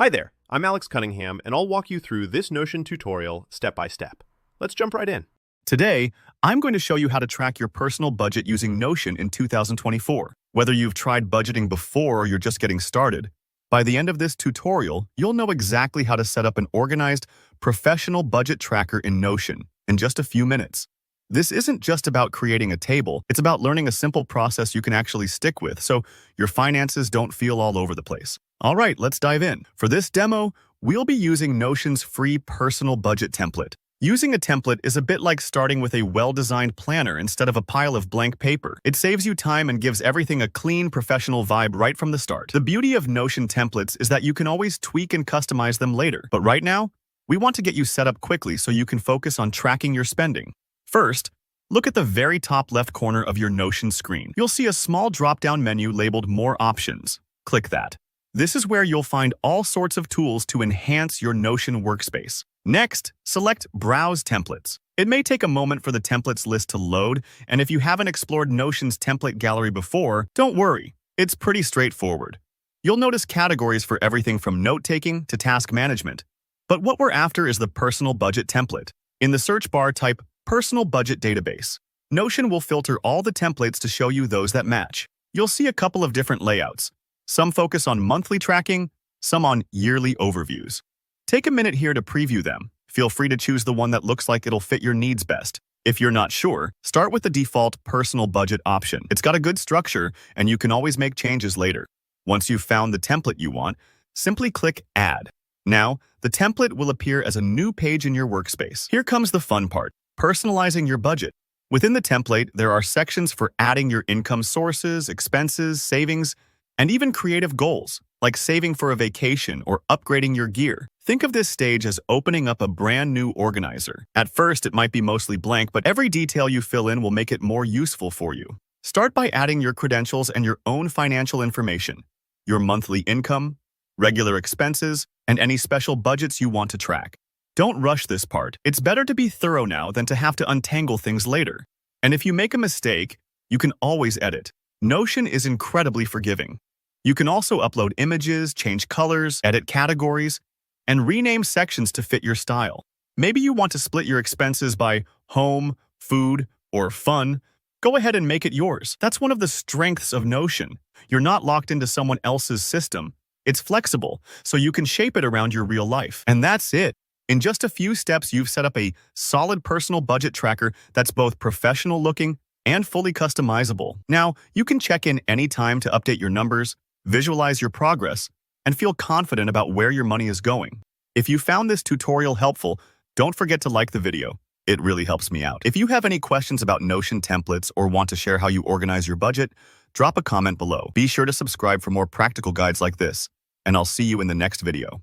Hi there, I'm Alex Cunningham, and I'll walk you through this Notion tutorial step by step. Let's jump right in. Today, I'm going to show you how to track your personal budget using Notion in 2024. Whether you've tried budgeting before or you're just getting started, by the end of this tutorial, you'll know exactly how to set up an organized, professional budget tracker in Notion in just a few minutes. This isn't just about creating a table, it's about learning a simple process you can actually stick with so your finances don't feel all over the place. All right, let's dive in. For this demo, we'll be using Notion's free personal budget template. Using a template is a bit like starting with a well-designed planner instead of a pile of blank paper. It saves you time and gives everything a clean, professional vibe right from the start. The beauty of Notion templates is that you can always tweak and customize them later. But right now, we want to get you set up quickly so you can focus on tracking your spending. First, look at the very top left corner of your Notion screen. You'll see a small drop-down menu labeled More Options. Click that. This is where you'll find all sorts of tools to enhance your Notion workspace. Next, select Browse Templates. It may take a moment for the templates list to load, and if you haven't explored Notion's template gallery before, don't worry. It's pretty straightforward. You'll notice categories for everything from note-taking to task management. But what we're after is the Personal Budget template. In the search bar, type Personal Budget Database. Notion will filter all the templates to show you those that match. You'll see a couple of different layouts. Some focus on monthly tracking, some on yearly overviews. Take a minute here to preview them. Feel free to choose the one that looks like it'll fit your needs best. If you're not sure, start with the default Personal Budget option. It's got a good structure, and you can always make changes later. Once you've found the template you want, simply click Add. Now, the template will appear as a new page in your workspace. Here comes the fun part. Personalizing your budget. Within the template, there are sections for adding your income sources, expenses, savings, and even creative goals, like saving for a vacation or upgrading your gear. Think of this stage as opening up a brand new organizer. At first, it might be mostly blank, but every detail you fill in will make it more useful for you. Start by adding your credentials and your own financial information, your monthly income, regular expenses, and any special budgets you want to track. Don't rush this part. It's better to be thorough now than to have to untangle things later. And if you make a mistake, you can always edit. Notion is incredibly forgiving. You can also upload images, change colors, edit categories, and rename sections to fit your style. Maybe you want to split your expenses by home, food, or fun. Go ahead and make it yours. That's one of the strengths of Notion. You're not locked into someone else's system. It's flexible, so you can shape it around your real life. And that's it. In just a few steps, you've set up a solid personal budget tracker that's both professional-looking and fully customizable. Now, you can check in anytime to update your numbers, visualize your progress, and feel confident about where your money is going. If you found this tutorial helpful, don't forget to like the video. It really helps me out. If you have any questions about Notion templates or want to share how you organize your budget, drop a comment below. Be sure to subscribe for more practical guides like this, and I'll see you in the next video.